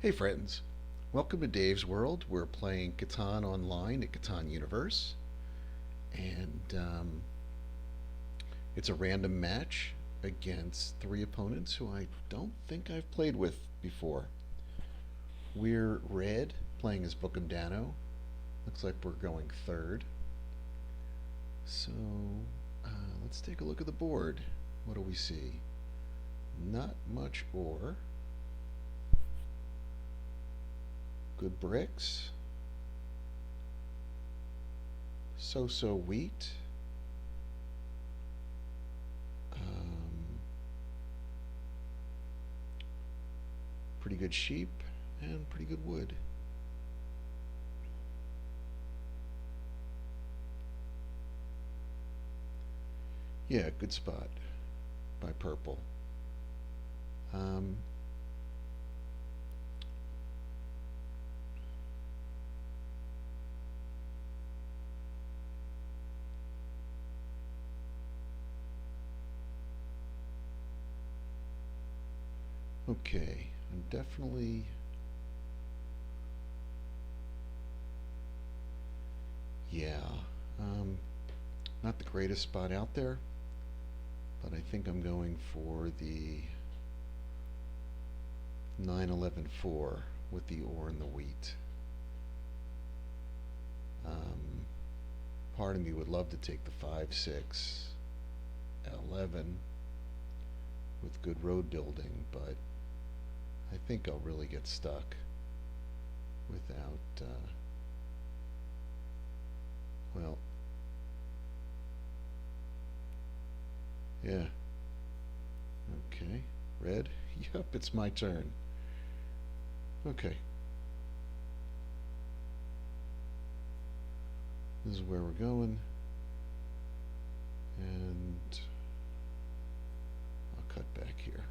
Hey friends, welcome to Dave's World. We're playing Catan online at Catan Universe, and it's a random match against three opponents who I don't think I've played with before. We're red, playing as Bookham Dano. Looks like we're going third. So let's take a look at the board. What do we see? Not much ore. Good bricks. So-so wheat. Pretty good sheep and pretty good wood. Yeah, good spot by purple. Um, okay, I'm definitely, yeah, um, not the greatest spot out there, but I think I'm going for the 9-11-4 with the ore and the wheat. Um, Part of me would love to take the 5-6-11 with good road building, but I think I'll really get stuck without, well, yeah, okay, red, yep, it's my turn. Okay, this is where we're going, and I'll cut back here.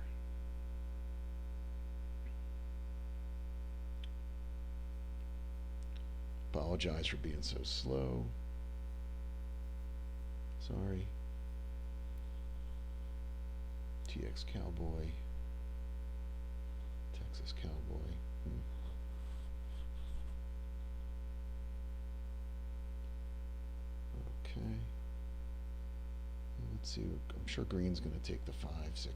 Apologize for being so slow. Sorry. TX Cowboy. Texas Cowboy. Okay. Let's see. I'm sure green's going to take the 5-6-11. It'd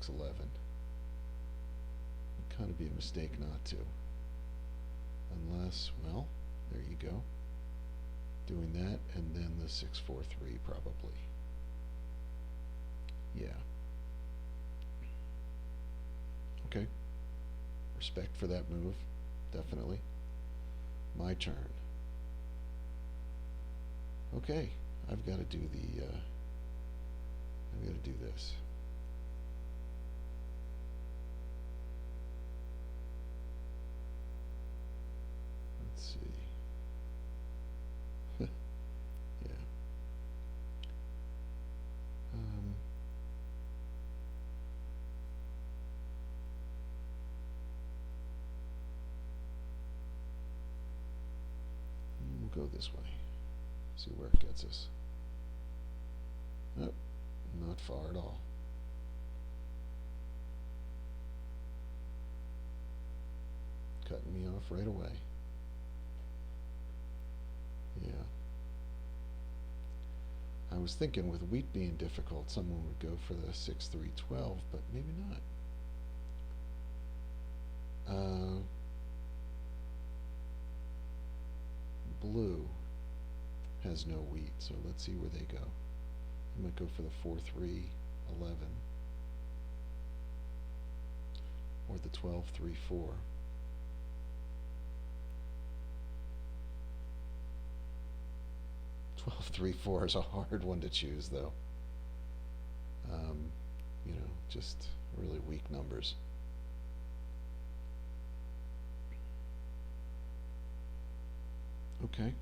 kind of be a mistake not to. Unless, well, there you go. Doing that, and then the 6-4-3 probably. Yeah. Okay. Respect for that move. Definitely. My turn. Okay. I've got to do the, I've got to do this. Let's see. Yeah. Um, we'll go this way. See where it gets us. Nope, not far at all. Cutting me off right away. Yeah. I was thinking with wheat being difficult, someone would go for the 6-3-12, but maybe not. Blue has no wheat, so let's see where they go. I might go for the 4-3-11 or the 12-3-4. 12-3-4 is a hard one to choose, though. Just really weak numbers. Okay.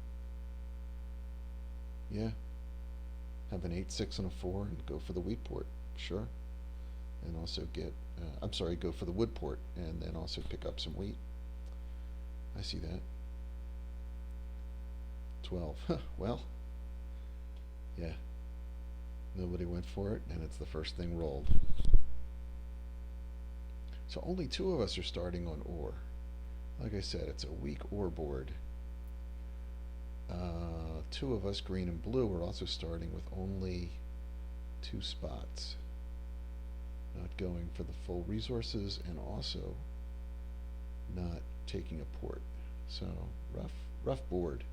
Yeah. Have an 8-6 and a 4 and go for the wheat port. Sure. And also get, I'm sorry, go for the wood port and then also pick up some wheat. I see that. 12. Well, yeah. Nobody went for it, and it's the first thing rolled. So only two of us are starting on ore. Like I said, it's a weak ore board. Two of us, green and blue, are also starting with only 2 spots. Not going for the full resources and also not taking a port. So rough board.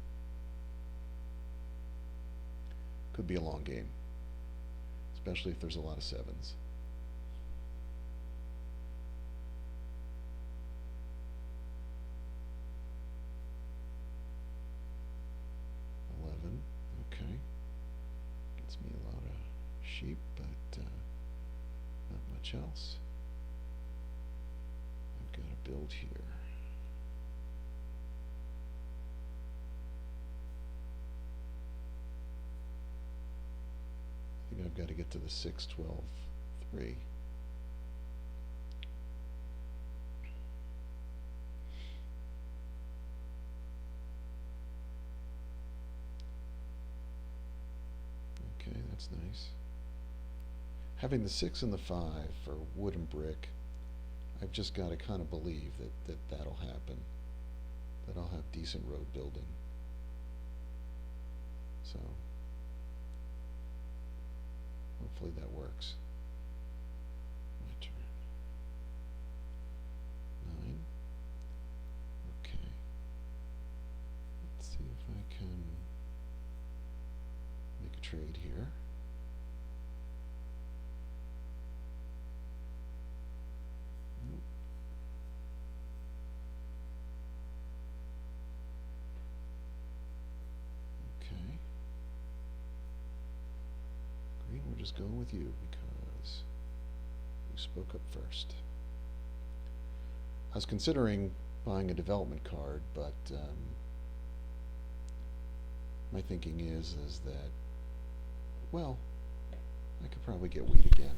Could be a long game, especially if there's a lot of sevens. Okay. Gets me a lot of sheep, but not much else. I've got to build here. I think I've got to get to the 6, 12, 3. Okay, that's nice. Having the 6 and the 5 for wood and brick, I've just got to kind of believe that'll happen. That I'll have decent road building. So hopefully that works. My turn. 9. Okay. Let's see if I can make a trade here. Nope. Okay. Green, we're just going with you because you spoke up first. I was considering buying a development card, but my thinking is that, well, I could probably get wheat again,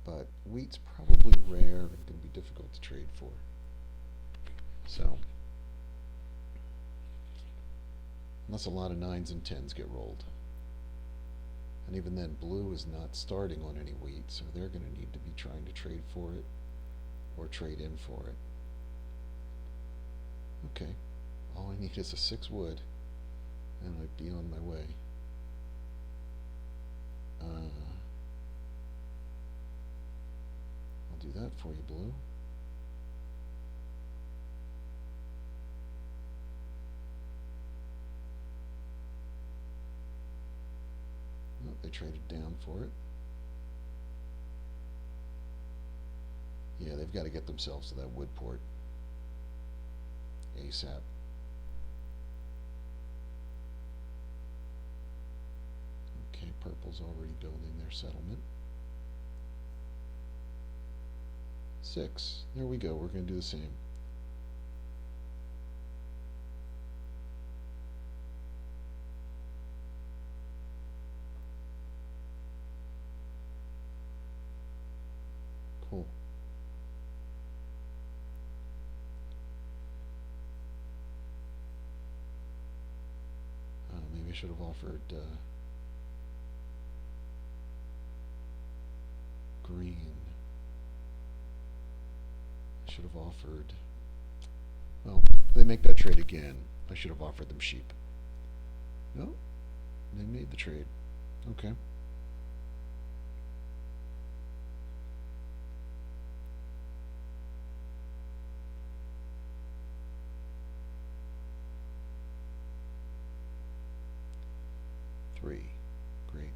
but wheat's probably rare and going to be difficult to trade for. So, unless a lot of 9s and 10s get rolled. And even then, blue is not starting on any wheat, so they're going to need to be trying to trade for it or trade in for it. Okay, all I need is a 6 wood, and I'd be on my way. I'll do that for you, blue. Oh, they traded down for it. Yeah, they've got to get themselves to that wood port ASAP. Okay, purple's already building their settlement. 6. There we go. We're going to do the same. Cool. Maybe I should have offered green. I should have offered, well, if they make that trade again, I should have offered them sheep. No, they made the trade. Okay. Three. Great.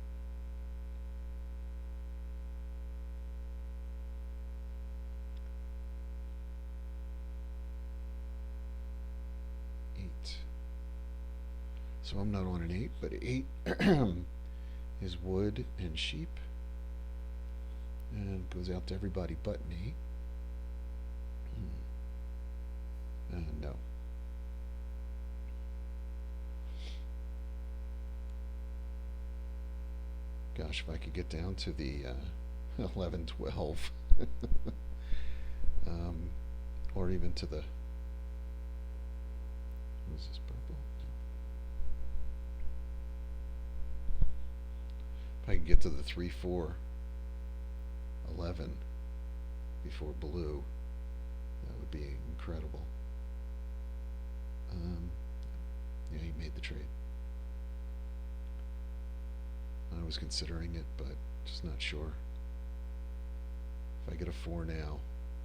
So I'm not on an 8, but 8 is wood and sheep. And it goes out to everybody but me. No. Gosh, if I could get down to the 11, 12. Or even to the, what is this, purple? If I could get to the 3, 4, 11 before blue, that would be incredible. Um, yeah, he made the trade. I was considering it, but just not sure. If I get a 4 now,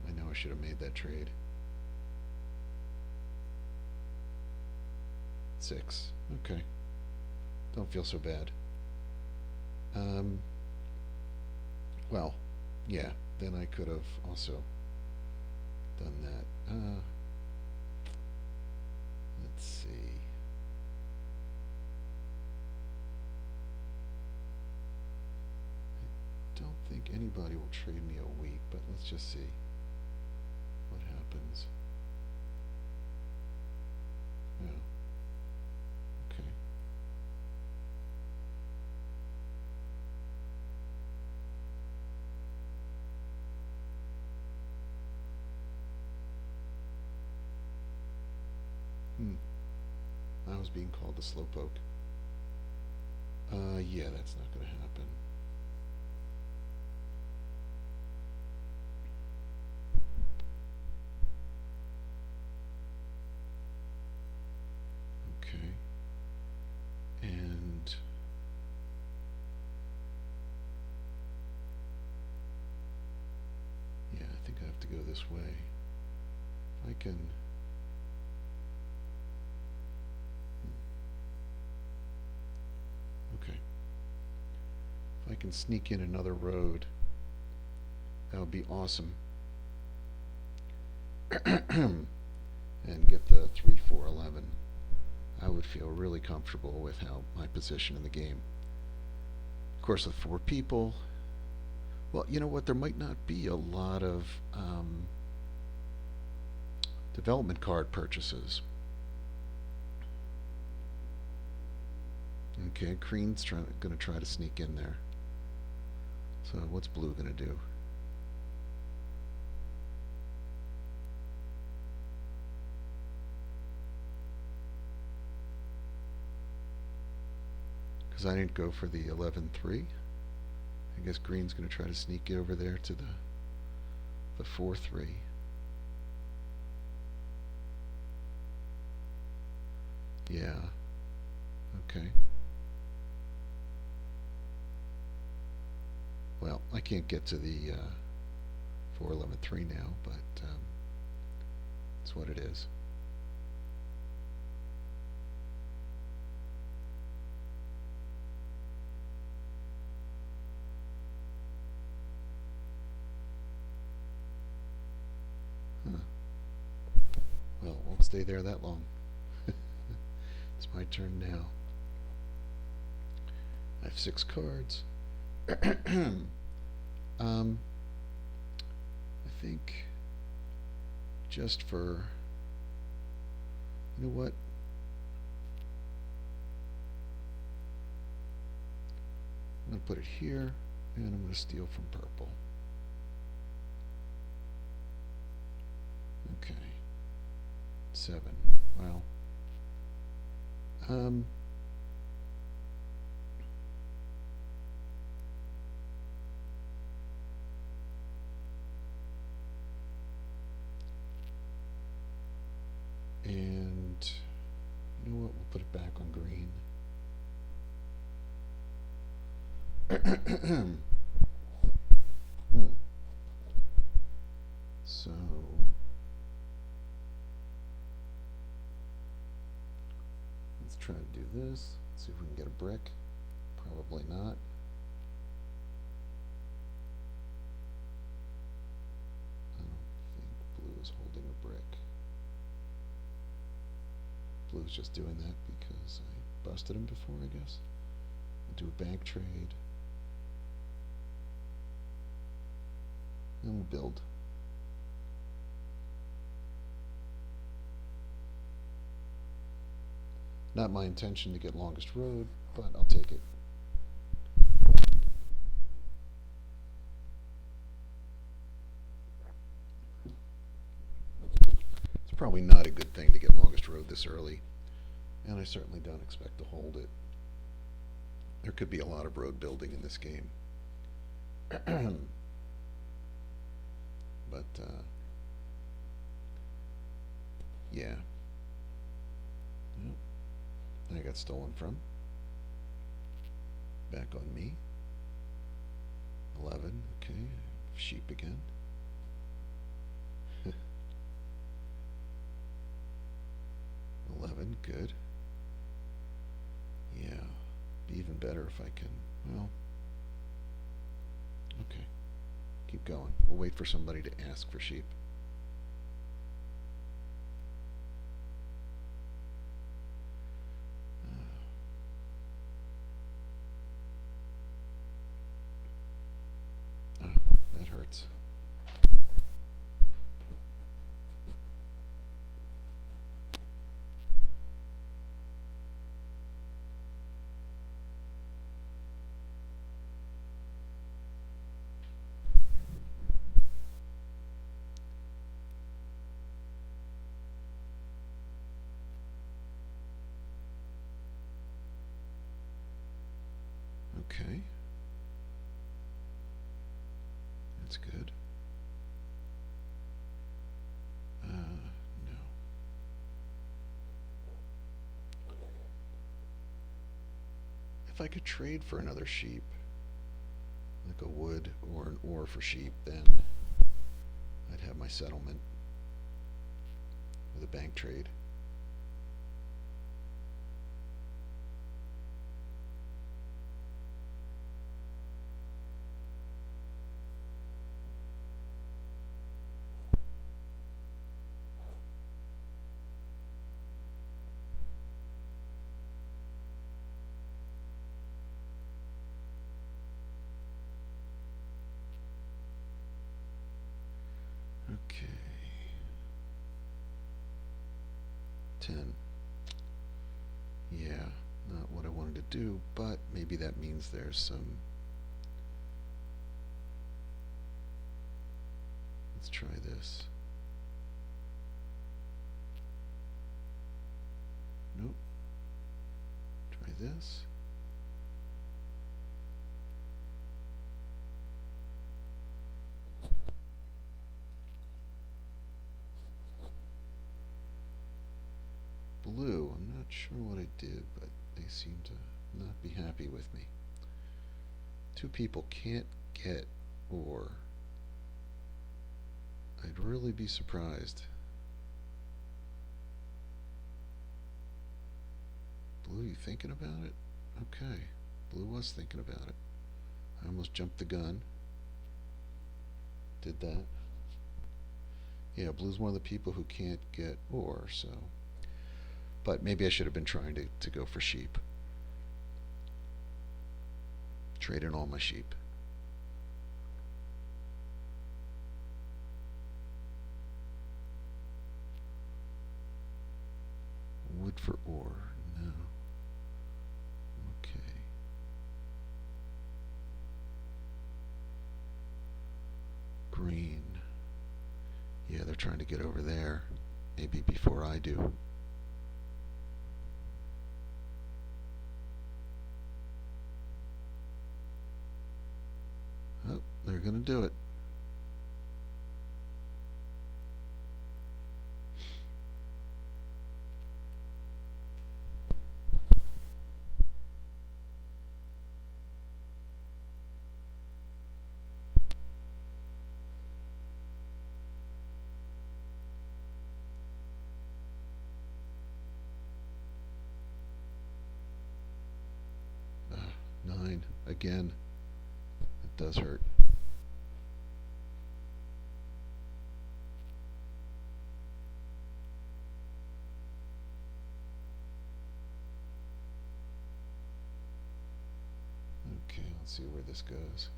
I know I should have made that trade. 6. Okay. Don't feel so bad. Um, well, yeah, then I could have also done that. Let's see. I don't think anybody will trade me a week, but let's just see what happens. Yeah. Okay. Hmm. I was being called a slowpoke. Yeah, that's not going to happen. Okay. And yeah, I think I have to go this way. If I can. Okay. If I can sneak in another road, that would be awesome. And get the 3, 4, 11. I would feel really comfortable with how my position in the game. Of course, with 4 people, well, you know what? There might not be a lot of development card purchases. Okay, green's going to try to sneak in there. So what's blue going to do? Because I didn't go for the 11-3. I guess green's going to try to sneak over there to the 4-3. Yeah. Okay. Well, I can't get to the 4-11-3 now, but it's what it is. Huh. Well, it won't stay there that long. It's my turn now. I have 6 cards. I think just for, you know what? I'm going to put it here, and I'm going to steal from purple. Okay. 7. Well. Um. And you know what? We'll put it back on green. Hmm. So let's try to do this. See if we can get a brick. Probably not. I don't think blue is holding a brick. Blue's just doing that because I busted him before, I guess. We'll do a bank trade. And we'll build. Not my intention to get longest road, but I'll take it. It's probably not a good thing to get longest road this early, and I certainly don't expect to hold it. There could be a lot of road building in this game. But, yeah. I got stolen from. Back on me. 11, okay. Sheep again. 11, good. Yeah, be even better if I can, well, okay. Keep going. We'll wait for somebody to ask for sheep. That hurts. Okay. That's good. No. If I could trade for another sheep, like a wood or an ore for sheep, then I'd have my settlement with a bank trade. Okay. 10. Yeah, not what I wanted to do, but maybe that means there's some. Let's try this. Nope. Try this. Blue, I'm not sure what I did, but they seem to not be happy with me. Two people can't get ore. I'd really be surprised. Blue, you thinking about it? Okay. Blue was thinking about it. I almost jumped the gun. Did that. Yeah, Blue's one of the people who can't get ore, so. But maybe I should have been trying to go for sheep. Trade in all my sheep. Wood for ore. No. Okay. Green. Yeah, they're trying to get over there. Maybe before I do. Oh, they're going to do it. Ah, 9 again. It does hurt. Okay, let's see where this goes.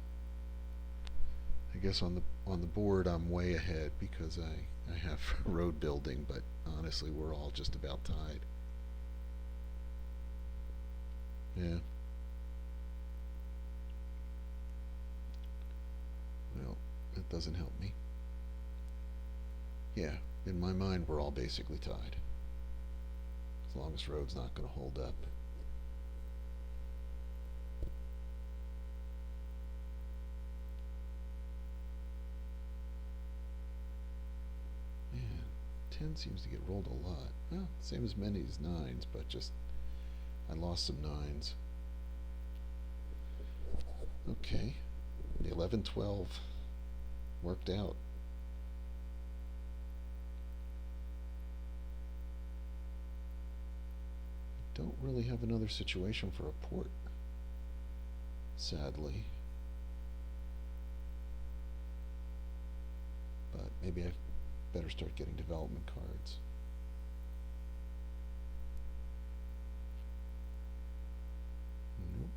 I guess on the board I'm way ahead because I have road building, but honestly we're all just about tied. Yeah. Well, that doesn't help me. Yeah, in my mind we're all basically tied. As long as road's not going to hold up. Man, 10 seems to get rolled a lot. Well, same as many as 9s, but just I lost some nines. Okay. The 11-12 worked out. Don't really have another situation for a port, sadly. But maybe I better start getting development cards. Nope.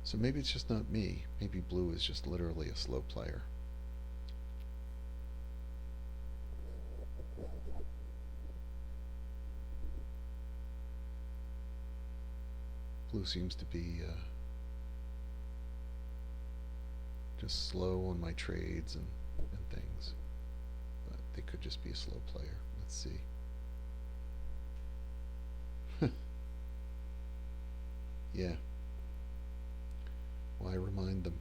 So maybe it's just not me. Maybe blue is just literally a slow player. Blue seems to be just slow on my trades and things. But they could just be a slow player. Let's see. Yeah. Why remind them?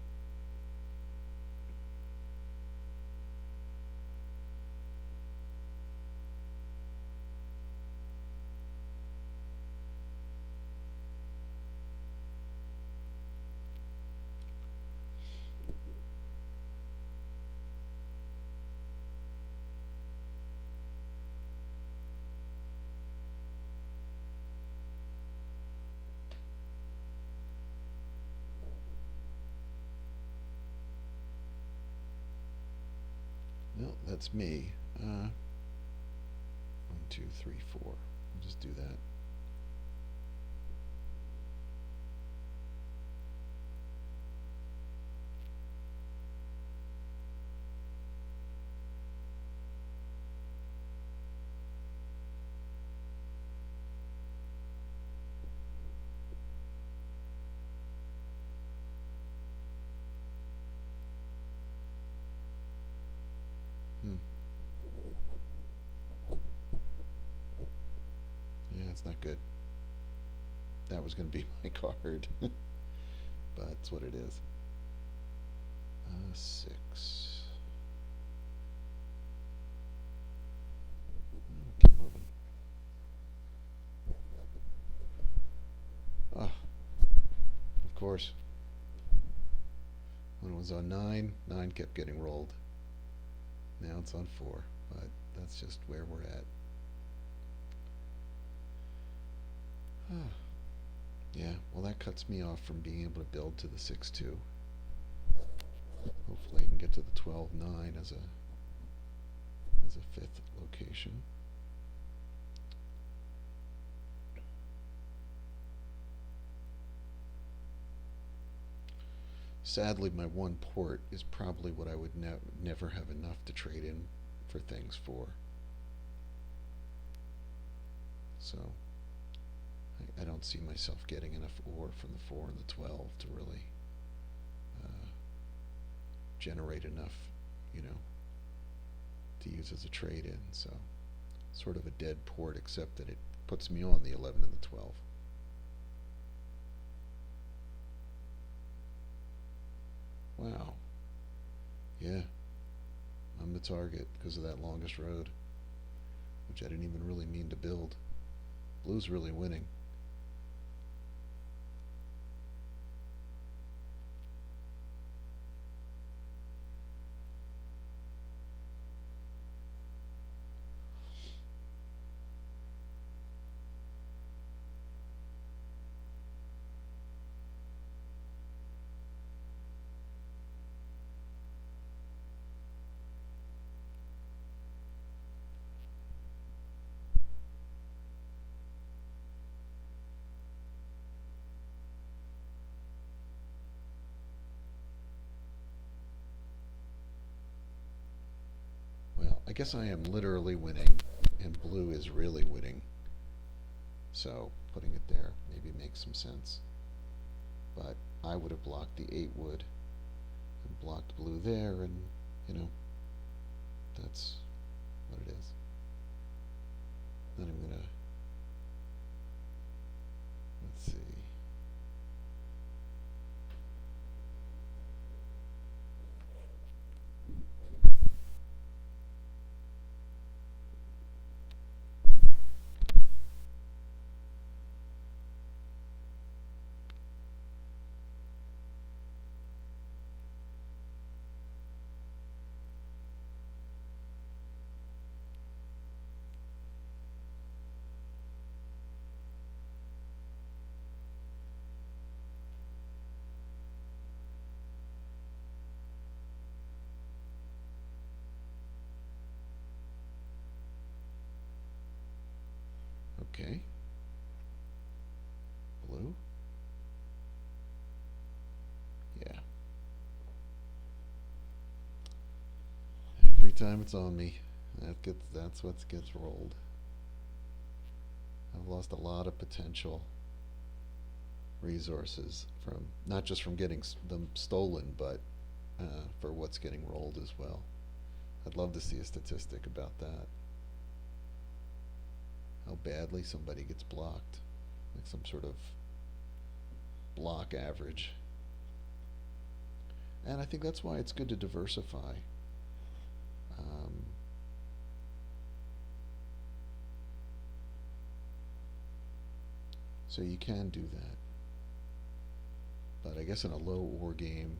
No, that's me. 1, 2, 3, 4. I'll just do that. Hmm. Yeah, it's not good. That was going to be my card. But that's what it is. 6. Keep moving. Ah, of course. When it was on 9, 9 kept getting rolled. Now it's on 4, but that's just where we're at. Yeah, well, that cuts me off from being able to build to the 6-2. Hopefully I can get to the 12-9 as a fifth location. Sadly, my one port is probably what I would never have enough to trade in for things for. So I don't see myself getting enough ore from the 4 and the 12 to really generate enough, to use as a trade-in. So sort of a dead port, except that it puts me on the 11 and the 12. Wow. Yeah. I'm the target because of that longest road, which I didn't even really mean to build. Blue's really winning. Well, I guess I am literally winning, and blue is really winning. So putting it there maybe makes some sense. But I would have blocked the 8 wood and blocked blue there, and, that's what it is. Then I'm gonna, let's see. Okay. Blue. Yeah. Every time it's on me, that's what gets rolled. I've lost a lot of potential resources from not just from getting them stolen, but for what's getting rolled as well. I'd love to see a statistic about that. How badly somebody gets blocked, like some sort of block average. And I think that's why it's good to diversify. Um, so you can do that. But I guess in a low ore game,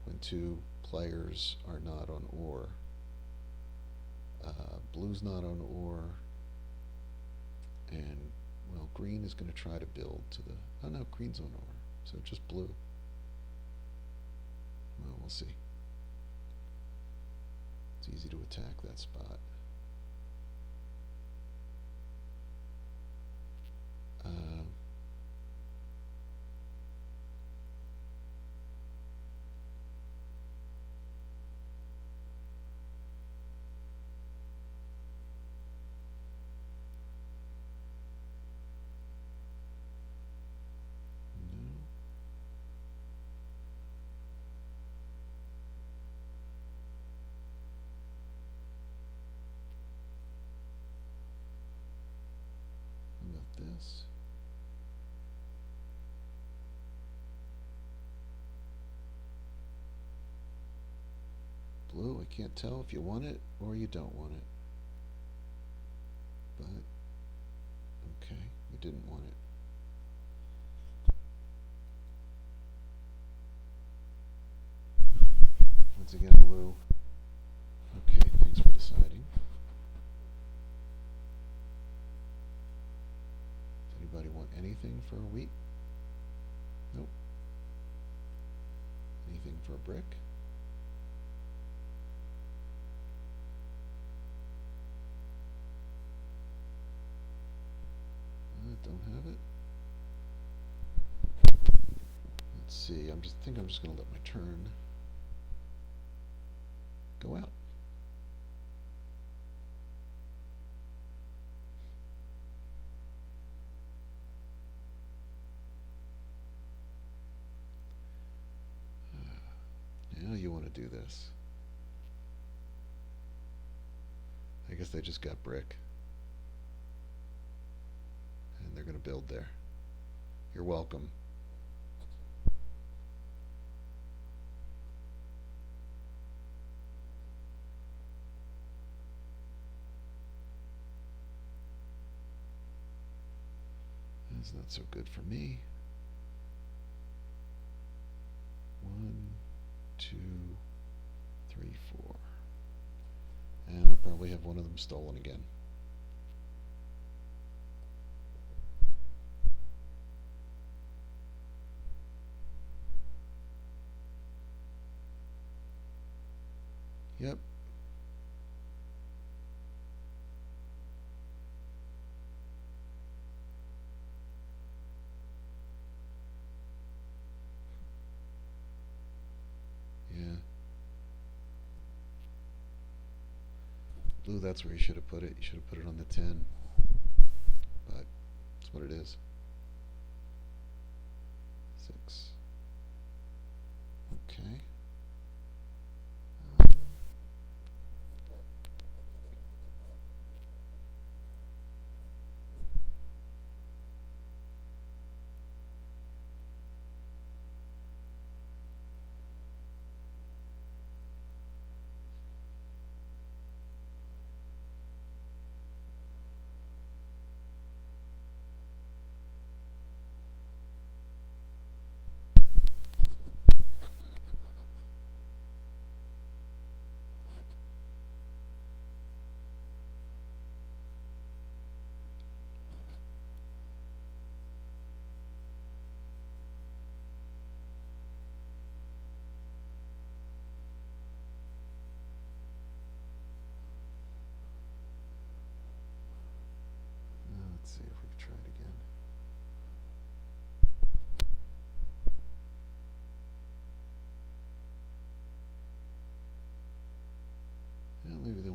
when two players are not on ore, blue's not on ore, and well, green is going to try to build to the. Oh no, green's on ore, so just blue. Well, we'll see. It's easy to attack that spot. Uh, no. How about this? Blue, I can't tell if you want it or you don't want it. But, okay, you didn't want it. Once again, blue. Okay, thanks for deciding. Does anybody want anything for a wheat? Nope. Anything for a brick? Don't have it. Let's see. I'm just gonna let my turn go out. Now you want to do this. I guess they just got brick. And they're going to build there. You're welcome. That's not so good for me. 1, 2, 3, 4. And I'll probably have one of them stolen again. Yep. Yeah. Blue, that's where you should have put it. You should have put it on the 10. But that's what it is. 6. Okay. Um,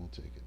I'll take it.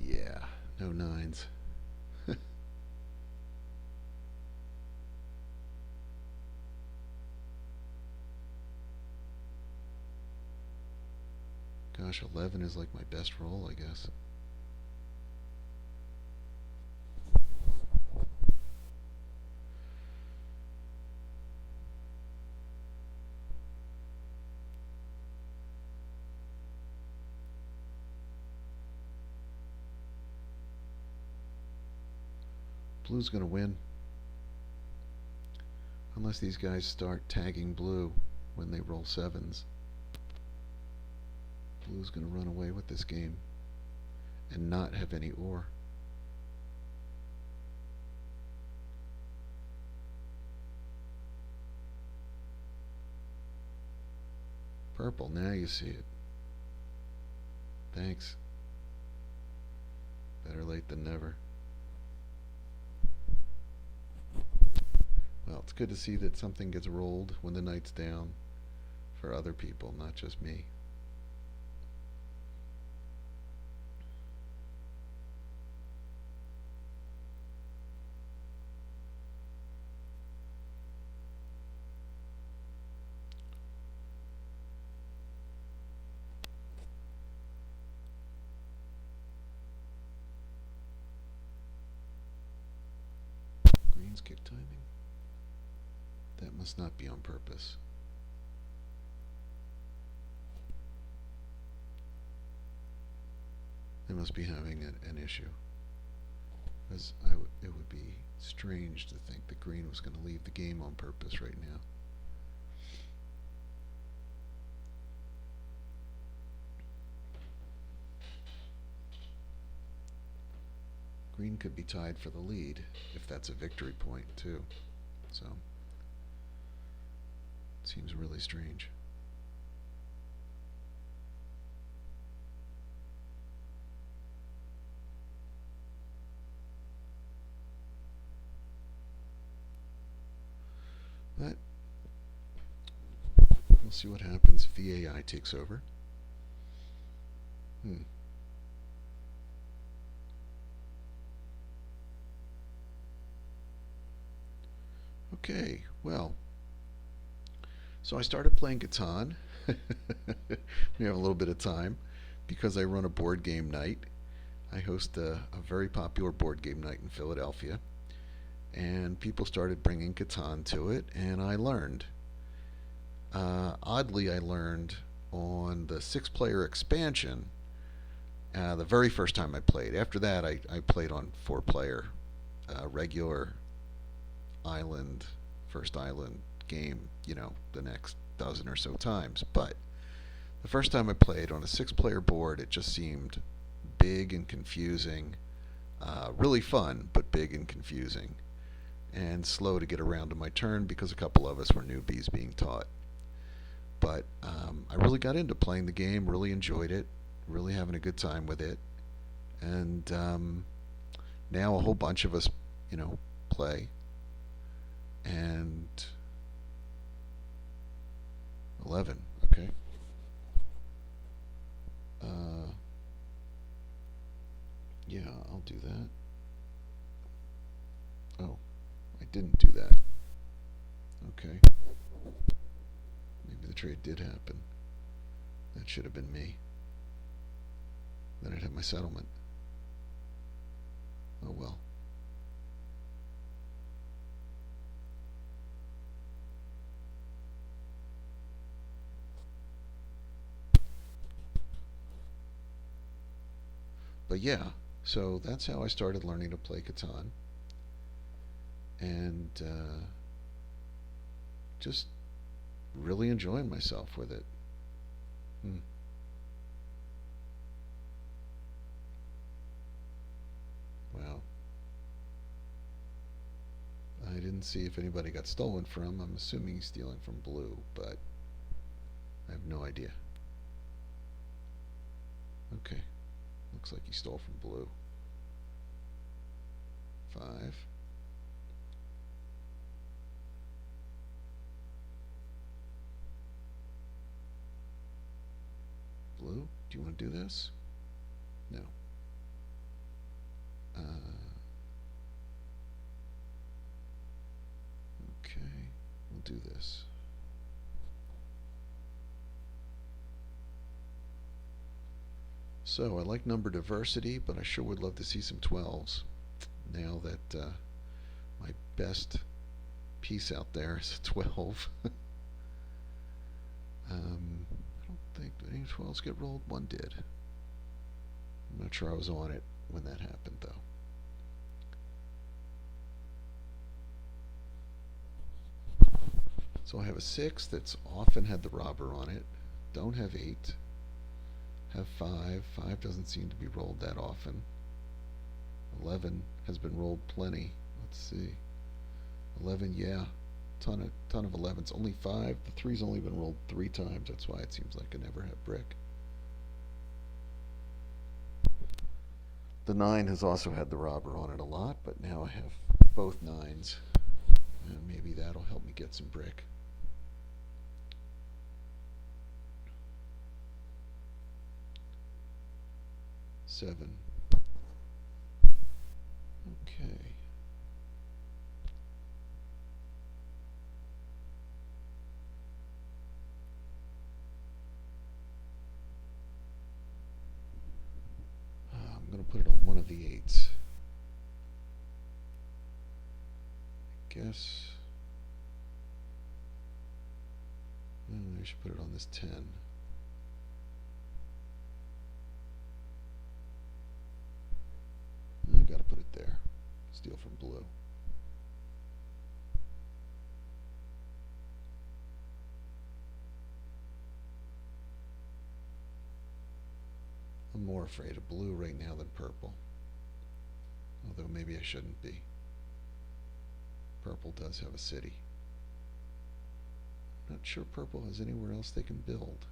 Yeah, no nines. Gosh, 11 is like my best roll, I guess. Blue's going to win. Unless these guys start tagging blue when they roll sevens. Blue's going to run away with this game and not have any ore. Purple, now you see it. Thanks. Better late than never. Well, it's good to see that something gets rolled when the night's down for other people, not just me. Green's kick timing. That must not be on purpose. They must be having an issue. Because it would be strange to think that Green was going to leave the game on purpose right now. Green could be tied for the lead if that's a victory point too. So seems really strange. But we'll see what happens if the AI takes over. Okay, well, so I started playing Catan. We have a little bit of time because I run a board game night. I host a very popular board game night in Philadelphia, and people started bringing Catan to it, and I learned. Oddly, I learned on the six-player expansion the very first time I played. After that, I played on four-player regular island, first island game, the next dozen or so times. But the first time I played on a six-player board, it just seemed big and confusing. Really fun, but big and confusing. And slow to get around to my turn because a couple of us were newbies being taught. But I really got into playing the game, really enjoyed it, really having a good time with it. And now a whole bunch of us, play. And 11, okay. Yeah, I'll do that. Oh, I didn't do that. Okay. Maybe the trade did happen. That should have been me. Then I'd have my settlement. Oh well. But yeah, so that's how I started learning to play Catan. And just really enjoying myself with it. Hmm. Wow. I didn't see if anybody got stolen from. I'm assuming he's stealing from blue, but I have no idea. Okay. Looks like he stole from blue. 5. Blue, do you want to do this? No. Okay, we'll do this. So I like number diversity, but I sure would love to see some 12s. Now that my best piece out there is a 12. I don't think any 12s get rolled. One did. I'm not sure I was on it when that happened, though. So I have a 6 that's often had the robber on it. Don't have 8. Have 5. 5 doesn't seem to be rolled that often. 11 has been rolled plenty. Let's see. 11, yeah. Ton of 11s. Only 5. The 3's only been rolled 3 times. That's why it seems like I never have brick. The 9 has also had the robber on it a lot, but now I have both 9s. And maybe that'll help me get some brick. Seven. Okay. I'm going to put it on one of the 8s. I guess. I should put it on this 10. I gotta put it there. Steal from blue. I'm more afraid of blue right now than purple. Although maybe I shouldn't be. Purple does have a city. Not sure purple has anywhere else they can build.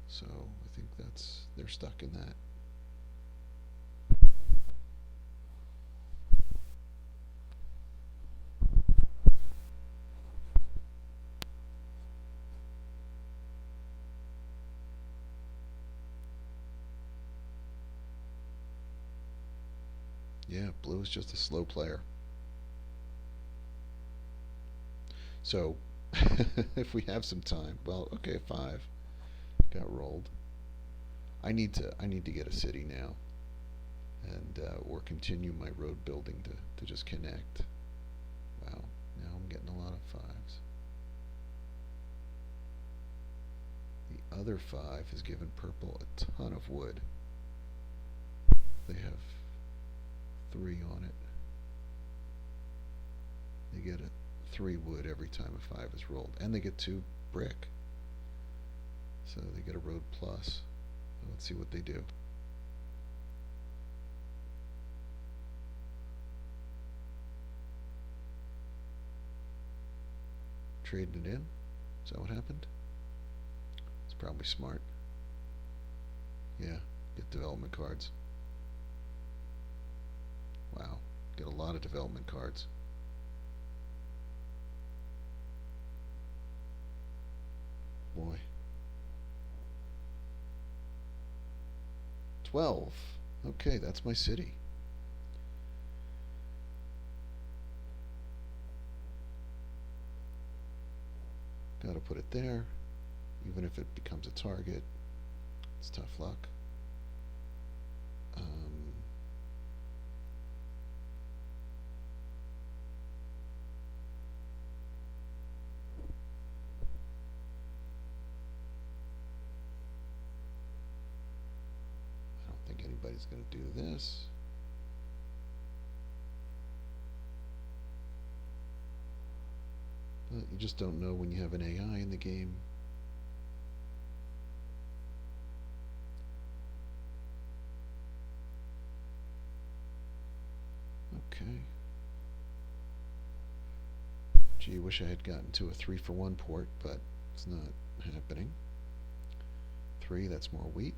So I think they're stuck in that. Yeah, blue is just a slow player. So, if we have some time, well, okay, 5 got rolled. I need to get a city now, and or continue my road building to just connect. Wow, now I'm getting a lot of 5s. The other 5 has given purple a ton of wood. They have 3 on it. They get a 3 wood every time a 5 is rolled, and they get 2 brick. So they get a road plus. So let's see what they do. Trading it in? Is that what happened? It's probably smart. Yeah, get development cards. Wow, get a lot of development cards. Boy. 12. Okay, that's my city. Gotta put it there. Even if it becomes a target, it's tough luck. I don't think anybody's going to do this. But you just don't know when you have an AI in the game. Okay. Gee, wish I had gotten to a 3-for-1 port, but it's not happening. 3, that's more wheat.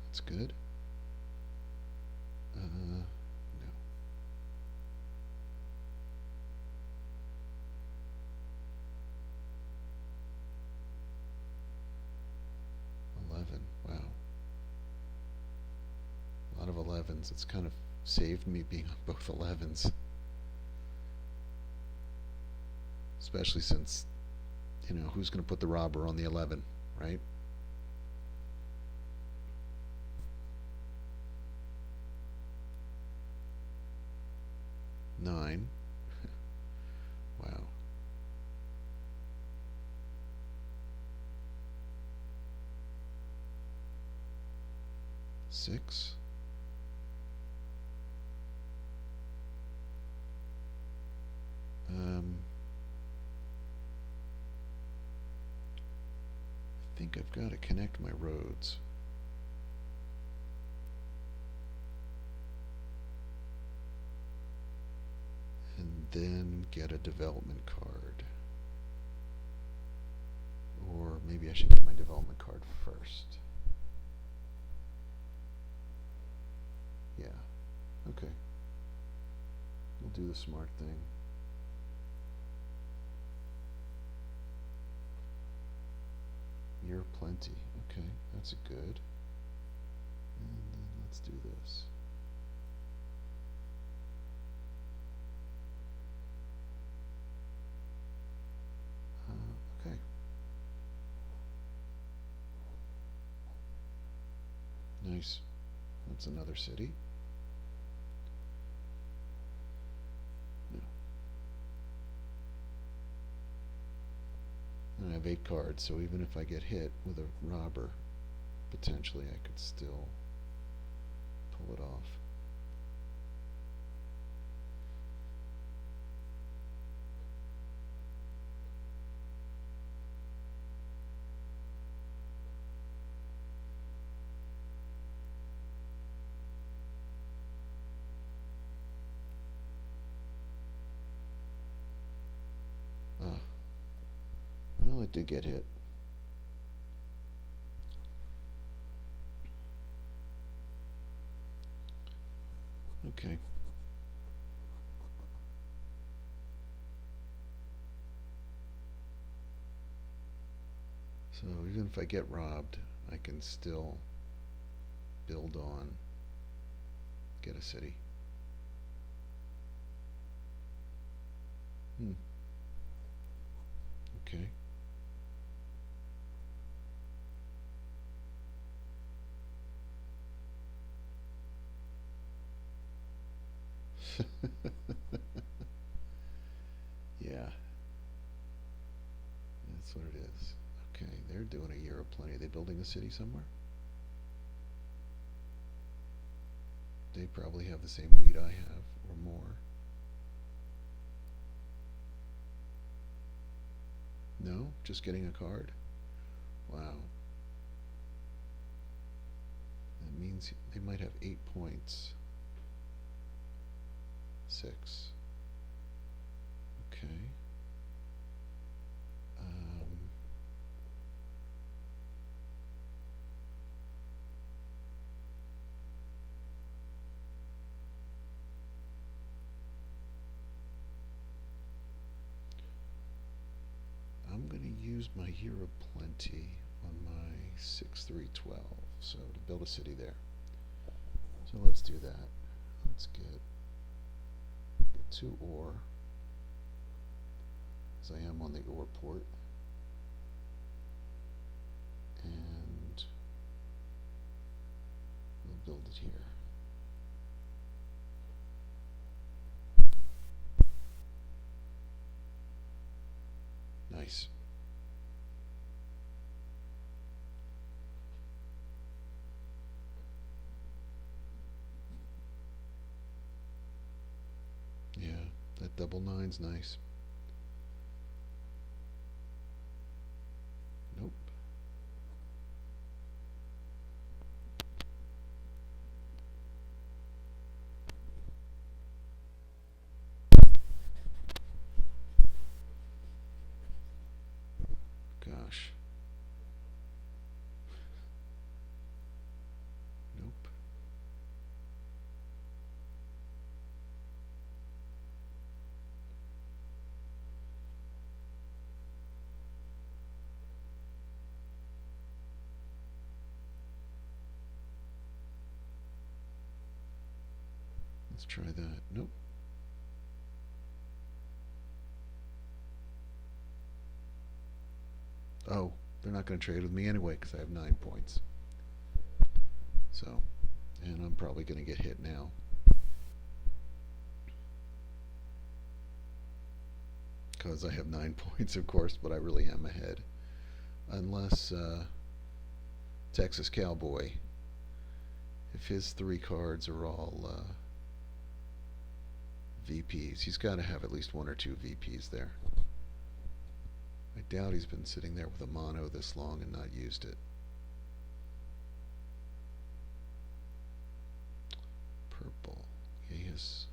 That's good. No. 11. Wow. A lot of 11s. It's kind of saved me being on both 11s. Especially since, who's going to put the robber on the 11, right? 9. Wow. 6. I think I've got to connect my roads. And then get a development card. Or maybe I should get my development card first. Yeah. Okay. We'll do the smart thing. Year plenty. Okay, that's a good. And then let's do this. Okay. Nice. That's another city. No. And I have 8 cards, so even if I get hit with a robber, potentially I could still pull it off. Well, it did get hit. Okay. So even if I get robbed, I can still build on, get a city. Okay. Yeah, that's what it is. Okay, they're doing a year of plenty. Are they building a city somewhere? They probably have the same wheat I have, or more. No? Just getting a card? Wow. That means they might have 8 points. 6. Okay. I'm going to use my year of plenty on my 6-3-12, so to build a city there. So let's do that. Let's get 2 ore, as I am on the ore port, and we'll build it here. Nice. Yeah, that double 9's nice. Nope. Let's try that. Nope. Oh, they're not going to trade with me anyway because I have 9 points. So, and I'm probably going to get hit now. Because I have 9 points, of course, but I really am ahead. Unless Texas Cowboy, if his 3 cards are all VPs, he's got to have at least 1 or 2 VPs there. I doubt he's been sitting there with a mono this long and not used it. Purple. Yeah, he has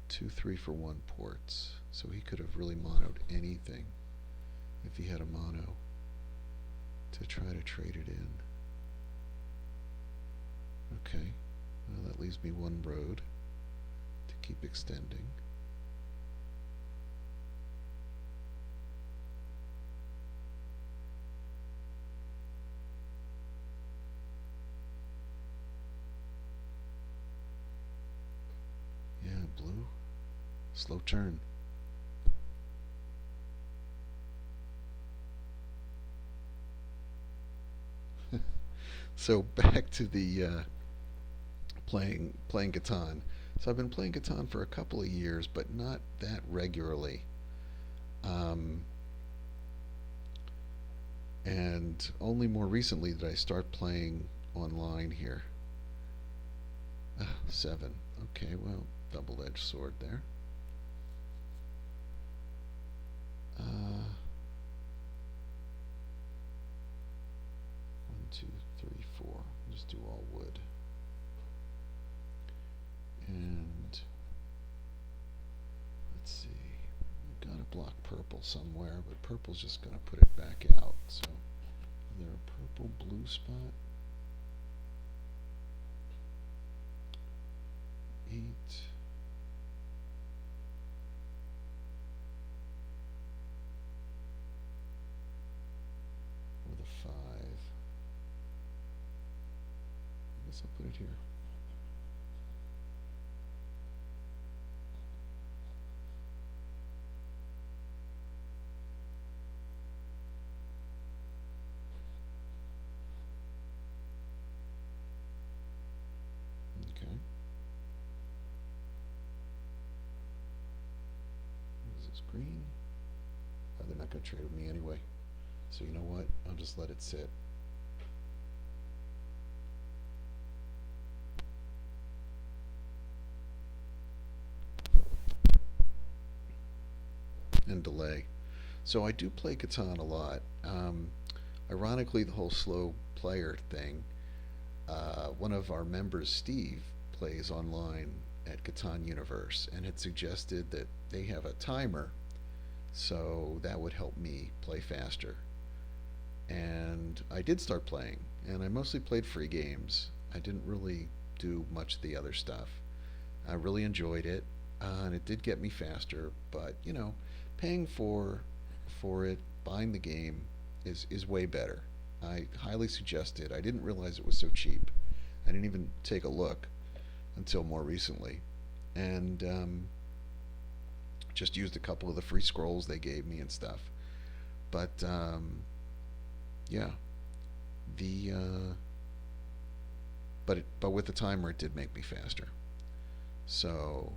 2 3-for-1 ports, so he could have really monoed anything if he had a mono to try to trade it in. Okay, well, that leaves me 1 road to keep extending. Yeah, blue. Slow turn. So back to the playing Catan. So I've been playing Catan for a couple of years, but not that regularly. Um, and only more recently did I start playing online here. 7. Okay, well, double-edged sword there. Uh, 1, 2, 3, 4. Just do all wood. And let's see. We've got to block purple somewhere, but purple's just going to put it back out. So, is there a purple blue spot? 8. With a 5. I guess I'll put it here. Okay. Is this green? Oh, they're not going to trade with me anyway. So you know what? I'll just let it sit. And delay. So I do play Catan a lot. Ironically, the whole slow player thing. One of our members, Steve, plays online at Catan Universe and had suggested that they have a timer, so that would help me play faster. And I did start playing, and I mostly played free games. I didn't really do much of the other stuff. I really enjoyed it, and it did get me faster. But paying for it, buying the game is way better. I highly suggest it. I didn't realize it was so cheap. I didn't even take a look until more recently, and just used a couple of the free scrolls they gave me and stuff. But yeah, the but with the timer, it did make me faster. So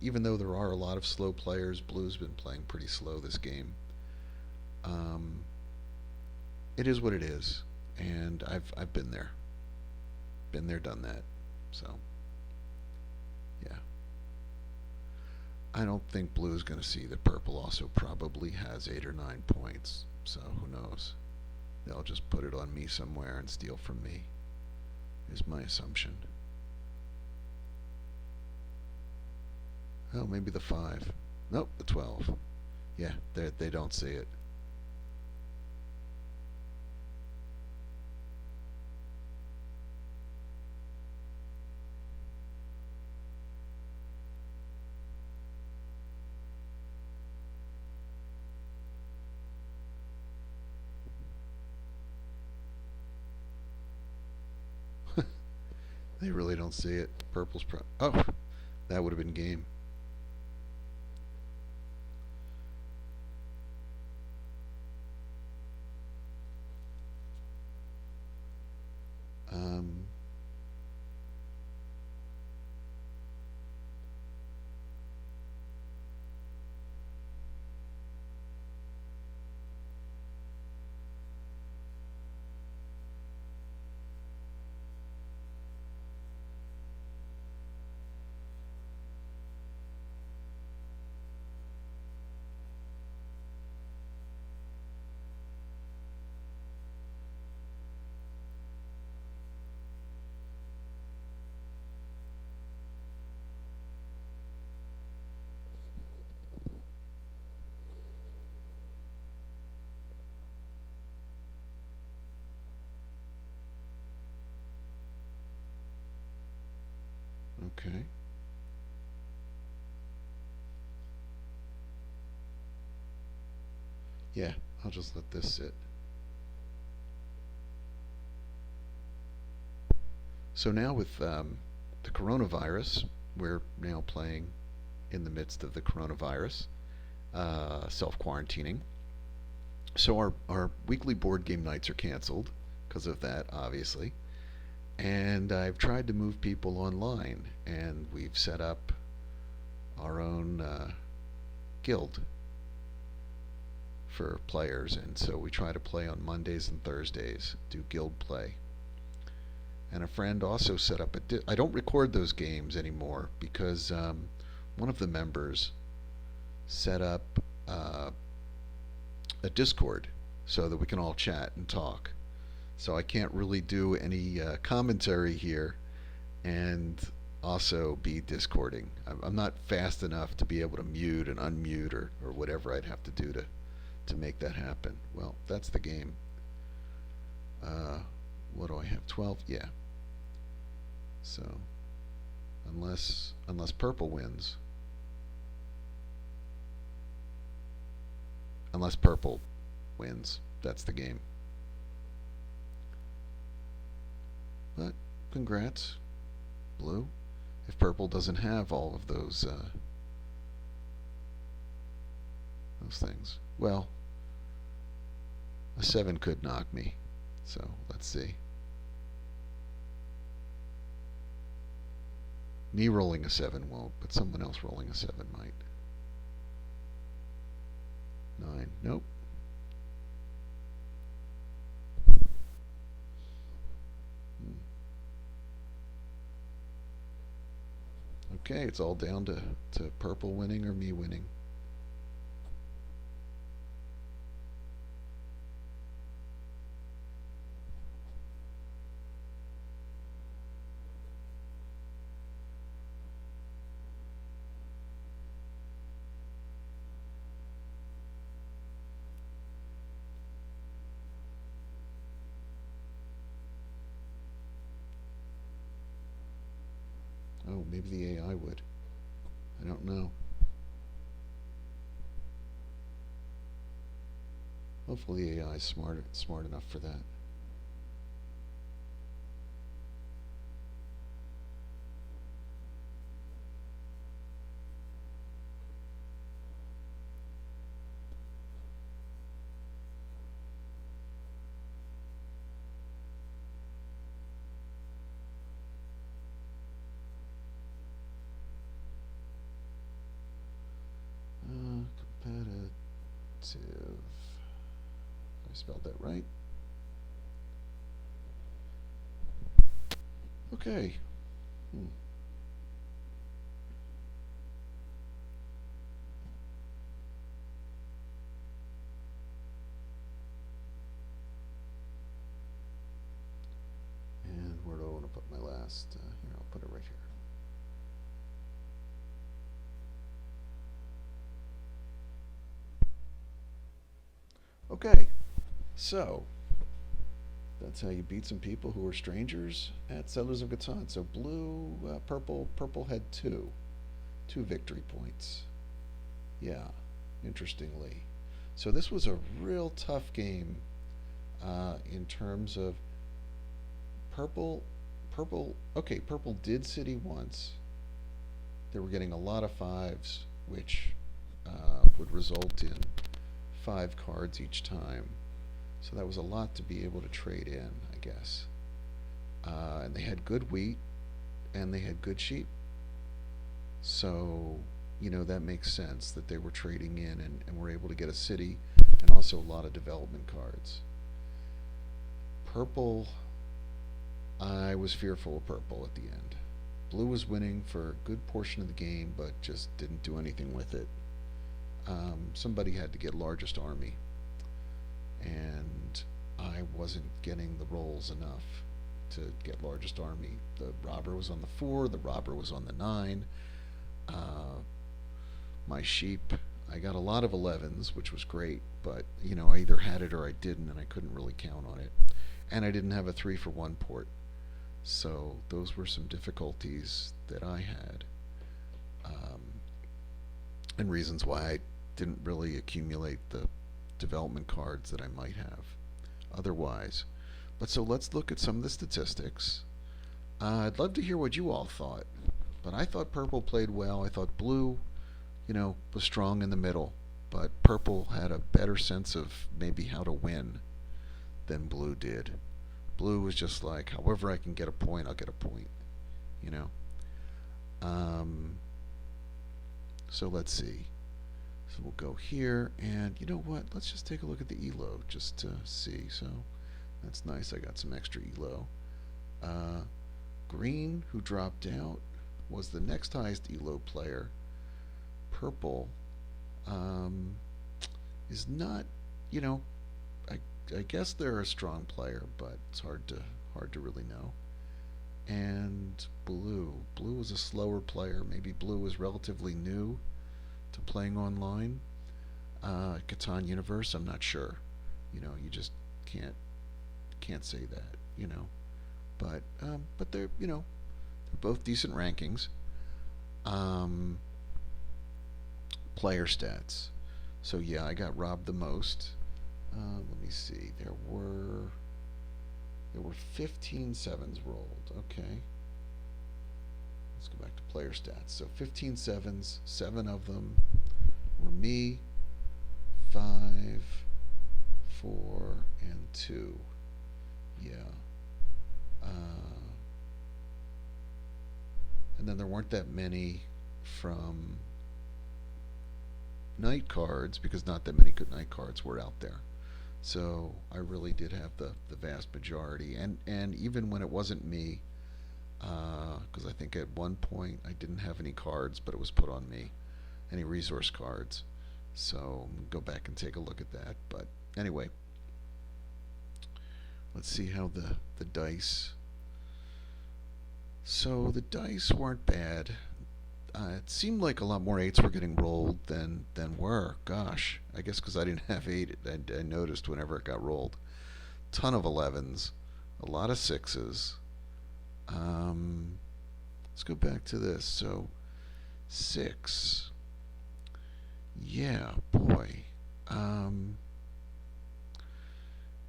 even though there are a lot of slow players, Blue's been playing pretty slow this game. Um, it is what it is, and I've been there, done that. So yeah, I don't think Blue's going to see that Purple also probably has 8 or 9 points. So who knows? They'll just put it on me somewhere and steal from me. Is my assumption. Oh, maybe the 5. Nope, the 12. Yeah, they don't see it. They really don't see it. Purple's oh, that would have been game. Um, okay. Yeah, I'll just let this sit. So now with the coronavirus, we're now playing in the midst of the coronavirus, self quarantining. So our weekly board game nights are canceled because of that, obviously. And I've tried to move people online, and we've set up our own guild for players. And so we try to play on Mondays and Thursdays, do guild play. And a friend also set up I don't record those games anymore because one of the members set up a Discord so that we can all chat and talk. So I can't really do any commentary here and also be Discording. I'm not fast enough to be able to mute and unmute or whatever I'd have to do to make that happen. Well, that's the game. Uh, what do I have? 12? Yeah. So unless purple wins, unless purple wins, that's the game. But congrats, blue. If purple doesn't have all of those things, well, a 7 could knock me. So let's see. Me rolling a 7 won't, but someone else rolling a 7 might. 9. Nope. Hmm. Okay, it's all down to purple winning or me winning. Oh, maybe the AI would. I don't know. Hopefully the AI is smart enough for that. Competitive. I spelled that right. Okay. Hmm. And where do I want to put my last? Here, I'll put it right here. Okay. So that's how you beat some people who are strangers at Settlers of Catan. So blue, purple had two victory points. Yeah, interestingly. So this was a real tough game in terms of purple. Purple, okay, purple did city once. They were getting a lot of fives, which would result in 5 cards each time. So that was a lot to be able to trade in, I guess. And they had good wheat and they had good sheep. So, that makes sense that they were trading in and were able to get a city and also a lot of development cards. Purple, I was fearful of purple at the end. Blue was winning for a good portion of the game, but just didn't do anything with it. Somebody had to get largest army, and I wasn't getting the rolls enough to get largest army. The robber was on the 4, the robber was on the 9. Uh, my sheep, I got a lot of 11s, which was great, but I either had it or I didn't, and I couldn't really count on it. And I didn't have a 3 for 1 port. So those were some difficulties that I had, um, and reasons why I didn't really accumulate the development cards that I might have otherwise. But so let's look at some of the statistics. I'd love to hear what you all thought, but I thought purple played well. I thought blue, was strong in the middle, but purple had a better sense of maybe how to win than blue did. Blue was just like, however I can get a point, I'll get a point, you know. Um, so let's see. So we'll go here, and you know what? Let's just take a look at the elo just to see. So that's nice. I got some extra elo. Uh, Green, who dropped out, was the next highest elo player. Purple um, is not, you know, I, I guess they're a strong player, but it's hard to really know. And blue was a slower player. Maybe blue is relatively new to playing online. Catan Universe, I'm not sure. You just can't say that. But they're both decent rankings. Um, Player stats. So yeah, I got robbed the most. Let me see. There were 15 sevens rolled. Okay. Let's go back to player stats. So 15 sevens, 7 of them were me, 5, 4, and 2. Yeah. And then there weren't that many from night cards because not that many good night cards were out there. So I really did have the vast majority. And even when it wasn't me, because I think at one point I didn't have any cards, but it was put on me, any resource cards. So go back and take a look at that. But anyway, let's see how the dice. So the dice weren't bad. It seemed like a lot more 8s were getting rolled than were. Gosh, I guess because I didn't have 8, I noticed whenever it got rolled. Ton of 11s, a lot of 6s. Let's go back to this. So 6. Yeah, boy.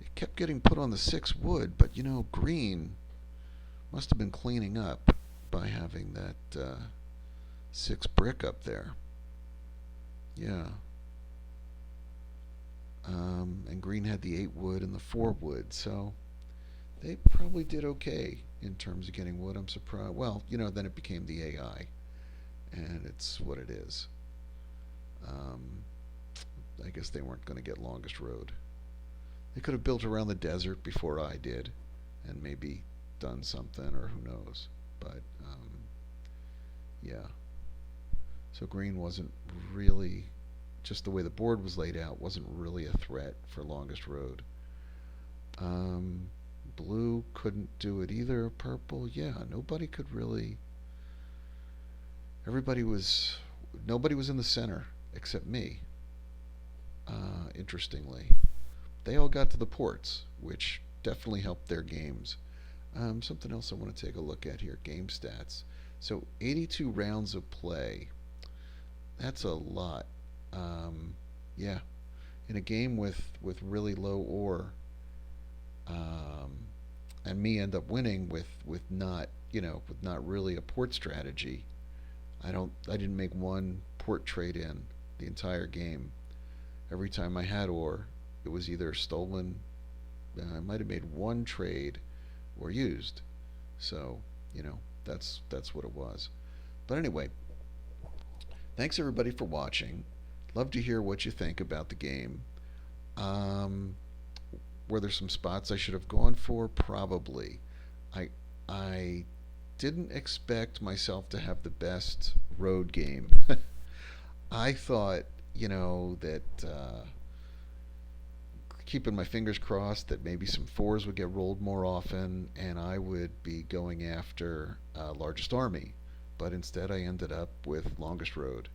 It kept getting put on the 6 wood, but green must have been cleaning up by having that 6 brick up there. Yeah. And green had the 8 wood and the 4 wood, so they probably did okay in terms of getting wood. I'm surprised. Well, then it became the AI, and it's what it is. Um, I guess they weren't going to get longest road. They could have built around the desert before I did, and maybe done something, or who knows. But yeah. So green wasn't really, just the way the board was laid out, wasn't really a threat for longest road. Blue couldn't do it either. Purple, yeah, nobody could really. Nobody was in the center except me. Interestingly, they all got to the ports, which definitely helped their games. Something else I want to take a look at here: game stats. So 82 rounds of play. That's a lot. Yeah, in a game with really low ore, and me end up winning with not with not really a port strategy. I didn't make one port trade in the entire game. Every time I had ore, it was either stolen. I might have made one trade or used. So that's what it was. But anyway, thanks everybody for watching. Love to hear what you think about the game. Um, were there some spots I should have gone for? Probably. I I didn't expect myself to have the best road game. I thought, that keeping my fingers crossed that maybe some fours would get rolled more often and I would be going after largest army. But instead, I ended up with longest road,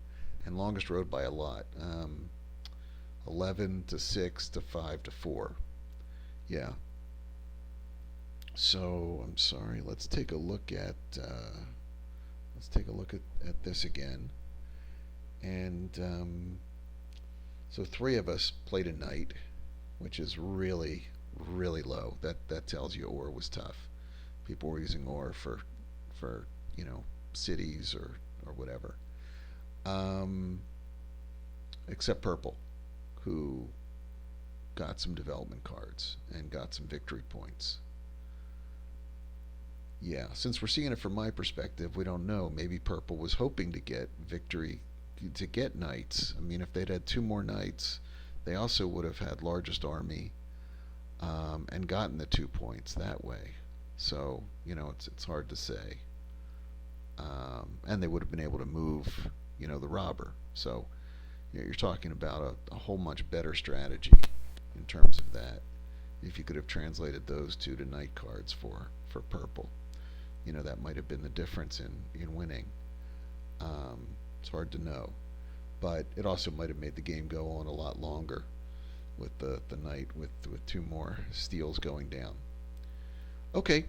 and longest road by a lot. 11 to 6 to 5 to 4. Yeah. So I'm sorry. Let's take a look at this again. And so three of us played a knight, which is really really low. That tells you ore was tough. People were using ore for cities or whatever. Um, except purple, who got some development cards and got some victory points. Yeah, since we're seeing it from my perspective, we don't know. Maybe purple was hoping to get victory, to get knights. I mean, if they'd had two more knights, they also would have had largest army, and gotten the 2 points that way. So it's hard to say. And they would have been able to move, the robber. So you're talking about a whole much better strategy in terms of that. If you could have translated those two to knight cards for purple, that might have been the difference in winning. It's hard to know, but it also might have made the game go on a lot longer with the knight with two more steals going down. Okay,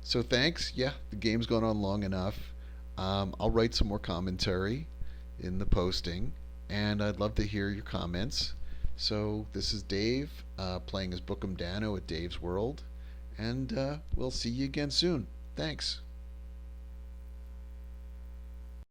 so thanks. Yeah, the game's gone on long enough. I'll write some more commentary in the posting, and I'd love to hear your comments. So this is Dave, playing as Bookham Dano at Dave's World, and we'll see you again soon. Thanks.